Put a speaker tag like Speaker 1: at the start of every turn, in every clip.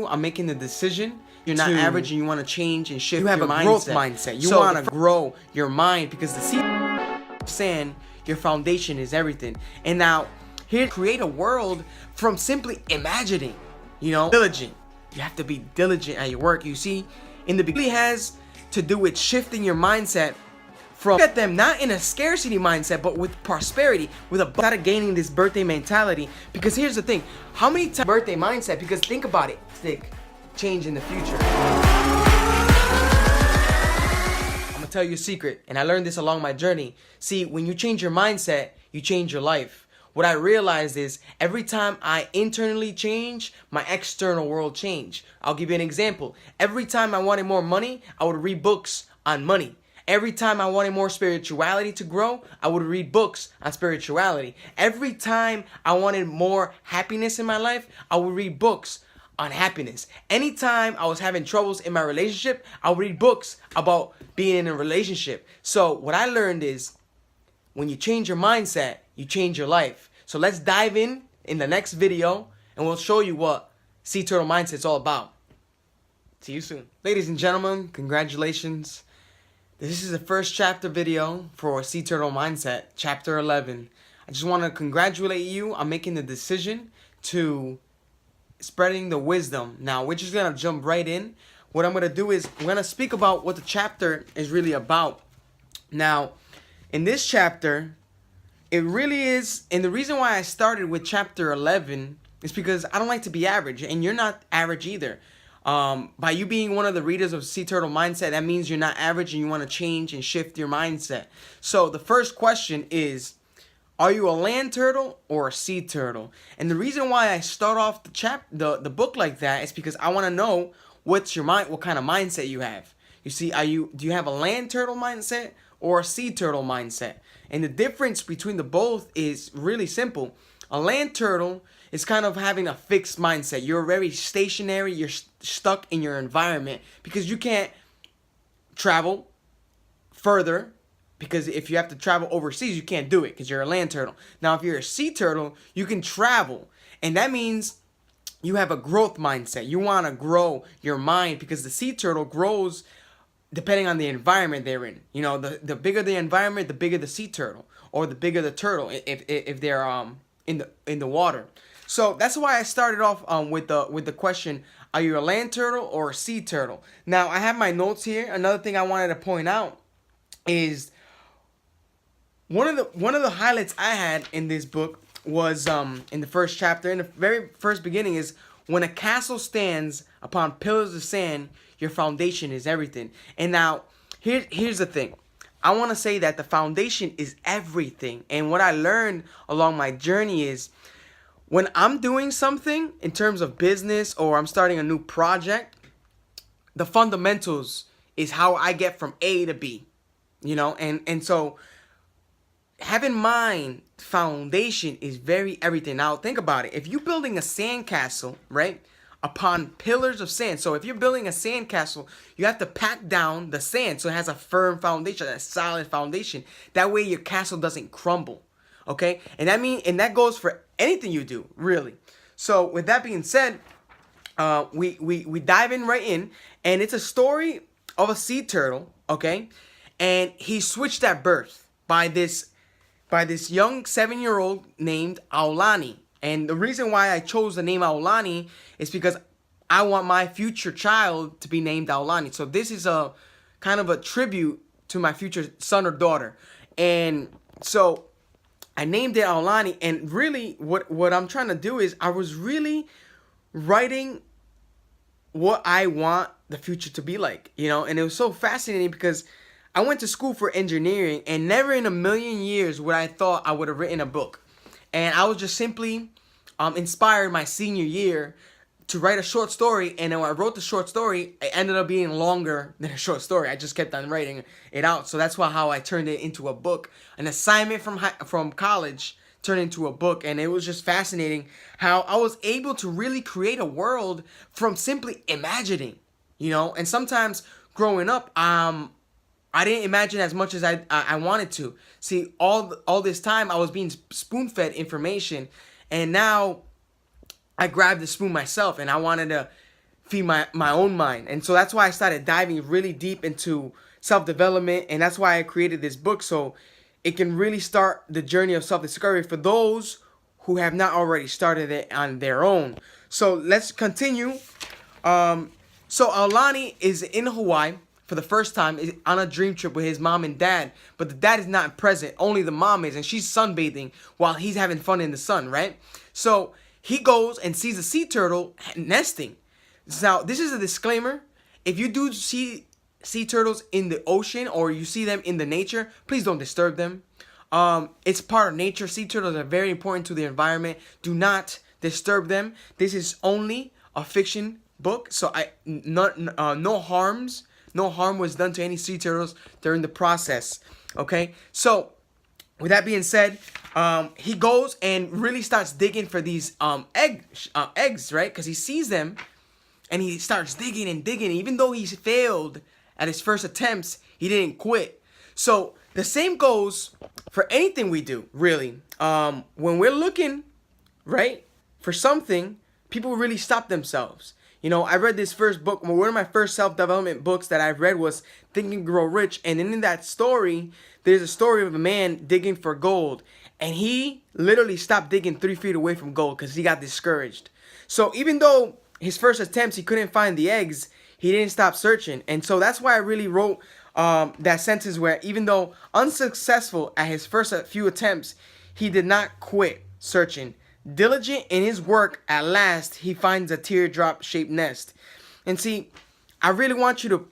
Speaker 1: I'm making the decision. You're not average and you want to change and shift your mindset.
Speaker 2: You have a growth mindset.
Speaker 1: You want to grow your mind because the seed of sand, your foundation is everything. And now, here, create a world from simply imagining, diligent. You have to be diligent at your work. You see, in the beginning, it has to do with shifting your mindset from at them not in a scarcity mindset, but with prosperity, with a started gaining this birthday mentality. Because here's the thing, how many times birthday mindset? Because think about it, stick change in the future. I'm gonna tell you a secret, and I learned this along my journey. See, when you change your mindset, you change your life. What I realized is every time I internally change, my external world change. I'll give you an example. Every time I wanted more money, I would read books on money. Every time I wanted more spirituality to grow, I would read books on spirituality. Every time I wanted more happiness in my life, I would read books on happiness. Anytime I was having troubles in my relationship, I would read books about being in a relationship. So what I learned is when you change your mindset, you change your life. So let's dive in the next video and we'll show you what Sea Turtle Mindset is all about. See you soon. Ladies and gentlemen, congratulations. This is the first chapter video for Sea Turtle Mindset, chapter 11. I just want to congratulate you on making the decision to spreading the wisdom. Now, we're just going to jump right in. What I'm going to do is I'm going to speak about what the chapter is really about. Now, in this chapter, it really is, and the reason why I started with chapter 11 is because I don't like to be average, and you're not average either. By you being one of the readers of Sea Turtle Mindset, that means you're not average and you want to change and shift your mindset. So the first question is, are you a land turtle or a sea turtle? And the reason why I start off the book like that is because I want to know what kind of mindset you have. You see, do you have a land turtle mindset or a sea turtle mindset? And the difference between the both is really simple. A land turtle is kind of having a fixed mindset. You're very stationary. You're stuck in your environment because you can't travel further. Because if you have to travel overseas, you can't do it because you're a land turtle. Now, if you're a sea turtle, you can travel. And that means you have a growth mindset. You want to grow your mind because the sea turtle grows depending on the environment they're in. The bigger the environment, the bigger the sea turtle, or the bigger the turtle if they're in the water. So that's why I started off with the question: are you a land turtle or a sea turtle? Now I have my notes here. Another thing I wanted to point out is one of the highlights I had in this book was in the first chapter, in the very first beginning, is when a castle stands upon pillars of sand, your foundation is everything. And now, here's the thing. I want to say that the foundation is everything. And what I learned along my journey is when I'm doing something in terms of business or I'm starting a new project, the fundamentals is how I get from A to B. And so have in mind, foundation is very everything. Now think about it. If you're building a sandcastle, right, upon pillars of sand. So if you're building a sandcastle, you have to pack down the sand so it has a firm foundation, a solid foundation. That way your castle doesn't crumble. Okay? And that goes for anything you do, really. So with that being said, we dive in right in, and it's a story of a sea turtle, okay? And he switched at birth by this young 7-year-old named Aulani. And the reason why I chose the name Aulani is because I want my future child to be named Aulani. So this is a kind of a tribute to my future son or daughter. And so I named it Aulani. And really what I'm trying to do is I was really writing what I want the future to be like, and it was so fascinating because I went to school for engineering, and never in a million years would I thought I would have written a book. And I was just simply inspired my senior year to write a short story. And then when I wrote the short story, it ended up being longer than a short story. I just kept on writing it out. So that's how I turned it into a book. An assignment from college turned into a book. And it was just fascinating how I was able to really create a world from simply imagining, And sometimes growing up, I didn't imagine as much as I wanted to. See, all this time I was being spoon-fed information, and now I grabbed the spoon myself, and I wanted to feed my own mind. And so that's why I started diving really deep into self-development, and that's why I created this book, so it can really start the journey of self-discovery for those who have not already started it on their own. So let's continue. So Aulani is in Hawaii for the first time, is on a dream trip with his mom and dad, but the dad is not present, only the mom is, and she's sunbathing while he's having fun in the sun, right? So he goes and sees a sea turtle nesting. Now, this is a disclaimer. If you do see sea turtles in the ocean or you see them in the nature, please don't disturb them. It's part of nature. Sea turtles are very important to the environment. Do not disturb them. This is only a fiction book, so no harm was done to any sea turtles during the process. Okay, so with that being said, he goes and really starts digging for these eggs, right? Because he sees them, and he starts digging and digging. Even though he's failed at his first attempts, he didn't quit. So the same goes for anything we do, really. When we're looking, right, for something, people really stop themselves. You know, I read this first book. One of my first self-development books that I read was Think and Grow Rich. And in that story, there's a story of a man digging for gold. And he literally stopped digging 3 feet away from gold because he got discouraged. So even though his first attempts, he couldn't find the eggs, he didn't stop searching. And so that's why I really wrote that sentence where even though unsuccessful at his first few attempts, he did not quit searching. Diligent in his work, at last he finds a teardrop shaped nest. And see, I really want you to,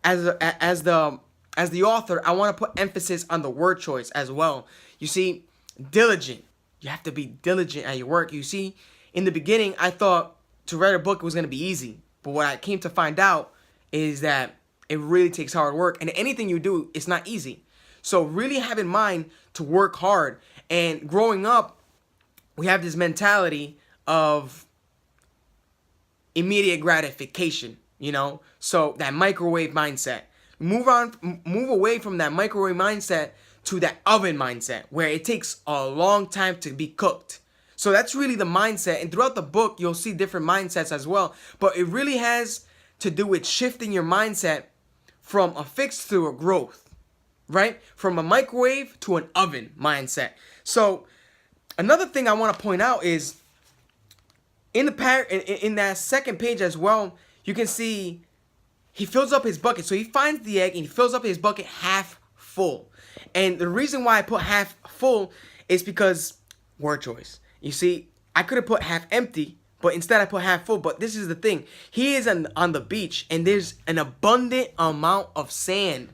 Speaker 1: as the author, I want to put emphasis on the word choice as well. You see, diligent. You have to be diligent at your work. You see, in the beginning, I thought to write a book was going to be easy, but what I came to find out is that it really takes hard work, and anything you do, it's not easy. So really have in mind to work hard. And growing up, we have this mentality of immediate gratification, you know? So that microwave mindset. Move away from that microwave mindset to that oven mindset where it takes a long time to be cooked. So that's really the mindset. And throughout the book, you'll see different mindsets as well. But it really has to do with shifting your mindset from a fixed to a growth, right? From a microwave to an oven mindset. So another thing I want to point out is in that second page as well, you can see he fills up his bucket. So he finds the egg and he fills up his bucket half full. And the reason why I put half full is because word choice. You see, I could have put half empty, but instead I put half full. But this is the thing. He is on the beach and there's an abundant amount of sand.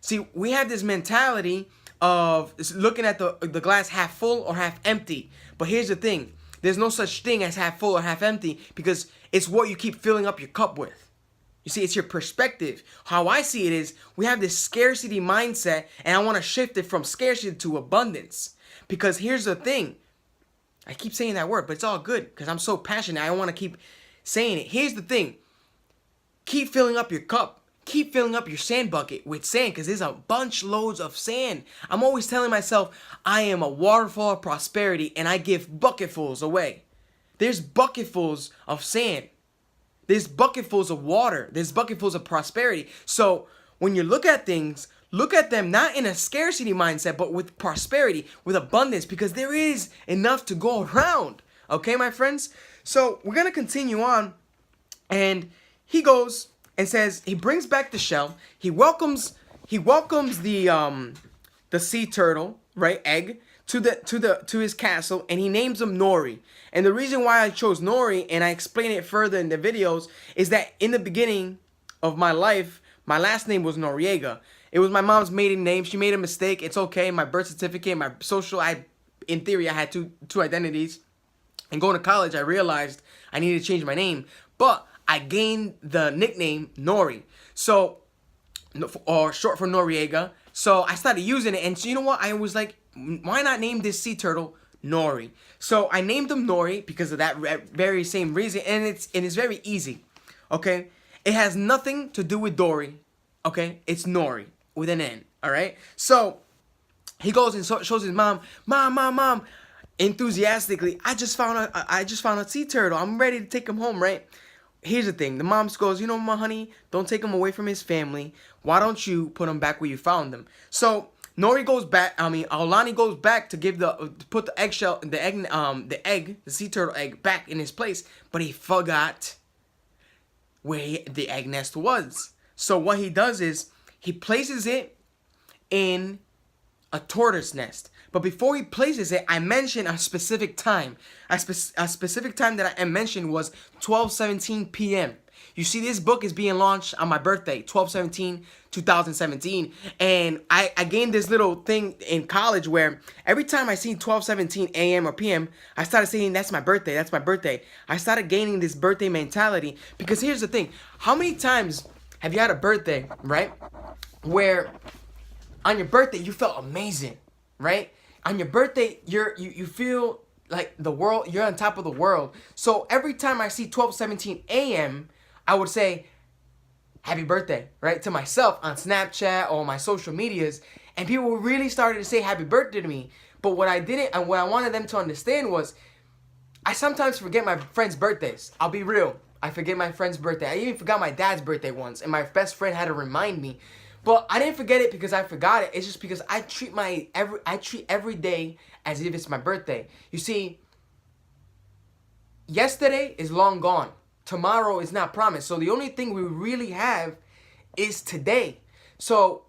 Speaker 1: See, we have this mentality of looking at the glass half full or half empty. But here's the thing. There's no such thing as half full or half empty because it's what you keep filling up your cup with. You see, it's your perspective. How I see it is we have this scarcity mindset, and I want to shift it from scarcity to abundance. Because here's the thing. I keep saying that word, but it's all good because I'm so passionate. I want to keep saying it. Here's the thing. Keep filling up your cup. Keep filling up your sand bucket with sand because there's a bunch loads of sand. I'm always telling myself I am a waterfall of prosperity and I give bucketfuls away. There's bucketfuls of sand. There's bucketfuls of water. There's bucketfuls of prosperity. So when you look at things, look at them not in a scarcity mindset, but with prosperity, with abundance, because there is enough to go around. Okay, my friends? So we're going to continue on. And he goes and says, he brings back the shell. He welcomes the sea turtle, right, egg, to his castle, and he names him Nori. And the reason why I chose Nori, and I explain it further in the videos, is that in the beginning of my life, my last name was Noriega. It was my mom's maiden name. She made a mistake. It's okay. My birth certificate, my social, in theory, I had two identities. And going to college, I realized I needed to change my name. But I gained the nickname Nori. So, or short for Noriega. So I started using it. And so you know what? I was like, why not name this sea turtle Nori? So I named him Nori because of that very same reason. And it's very easy. Okay? It has nothing to do with Dory. Okay? It's Nori with an N. Alright? So he goes and shows his mom, Mom, enthusiastically, I just found a sea turtle. I'm ready to take him home, right? here's the thing. The mom goes, you know, my honey, don't take him away from his family. Why don't you put him back where you found him? So Nori goes back. Aulani goes back to put the eggshell, the sea turtle egg back in his place, but he forgot where the egg nest was. So what he does is he places it in a tortoise nest. But before he places it, I mentioned a specific time. A specific time that I mentioned was 12:17 p.m. You see, this book is being launched on my birthday, 12/17/2017. And I gained this little thing in college where every time I see 12:17 a.m. or p.m., I started saying, that's my birthday, that's my birthday. I started gaining this birthday mentality because here's the thing. How many times have you had a birthday, right, where on your birthday you felt amazing, right? On your birthday, you feel like the world, you're on top of the world. So every time I see 12:17 a.m., I would say, happy birthday, right? To myself on Snapchat or my social medias. And people really started to say happy birthday to me. But what I didn't, and what I wanted them to understand was, I sometimes forget my friends' birthdays. I'll be real. I forget my friend's birthday. I even forgot my dad's birthday once. And my best friend had to remind me. But I didn't forget it because I forgot it. It's just because I treat every day as if it's my birthday. You see, yesterday is long gone. Tomorrow is not promised. So the only thing we really have is today. So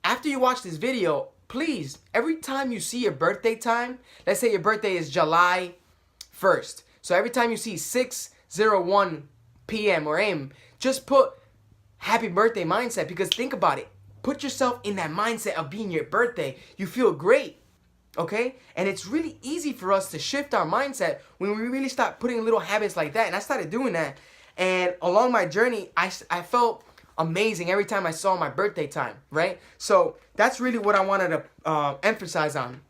Speaker 1: after you watch this video, please, every time you see your birthday time, let's say your birthday is July 1st. So every time you see 6:01 p.m. or a.m., just put happy birthday mindset, because think about it. Put yourself in that mindset of being your birthday. You feel great, okay? And it's really easy for us to shift our mindset when we really start putting little habits like that. And I started doing that. And along my journey, I felt amazing every time I saw my birthday time, right? So that's really what I wanted to emphasize on,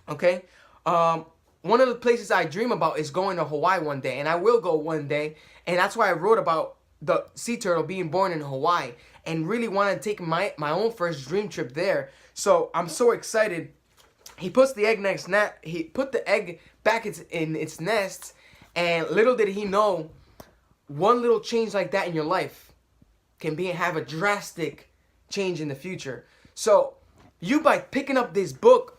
Speaker 1: okay? One of the places I dream about is going to Hawaii one day. And I will go one day. And that's why I wrote about the sea turtle being born in Hawaii, and really wanted to take my own first dream trip there. So I'm so excited. He puts the egg he put the egg back in its nest, and little did he know, one little change like that in your life can have a drastic change in the future. So you, by picking up this book,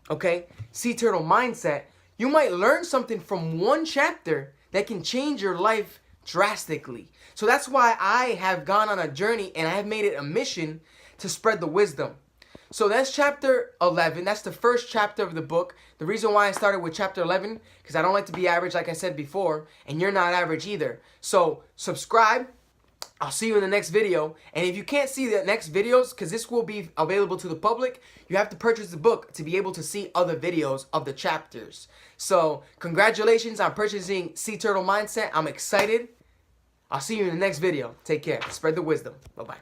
Speaker 1: okay, Sea Turtle Mindset, you might learn something from one chapter that can change your life drastically. So that's why I have gone on a journey, and I have made it a mission to spread the wisdom. So that's chapter 11. That's the first chapter of the book. The reason why I started with chapter 11, because I don't like to be average, like I said before, and you're not average either. So subscribe. I'll see you in the next video. And if you can't see the next videos, because this will be available to the public, you have to purchase the book to be able to see other videos of the chapters. So congratulations on purchasing Sea Turtle Mindset. I'm excited. I'll see you in the next video. Take care. Spread the wisdom. Bye-bye.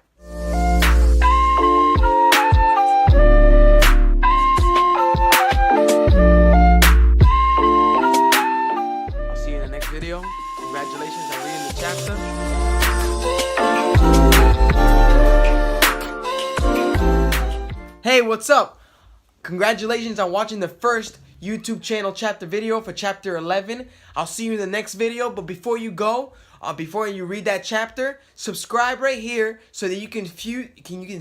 Speaker 1: I'll see you in the next video. Congratulations on reading the chapter. Hey, what's up? Congratulations on watching the first YouTube channel chapter video for chapter 11. I'll see you in the next video, but before you go, before you read that chapter, subscribe right here so that you can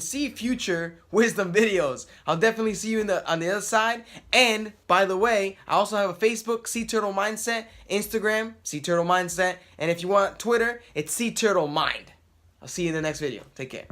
Speaker 1: see future wisdom videos. I'll definitely see you on the other side. And by the way, I also have a Facebook, Sea Turtle Mindset, Instagram, Sea Turtle Mindset, and if you want Twitter, it's Sea Turtle Mind. I'll see you in the next video. Take care.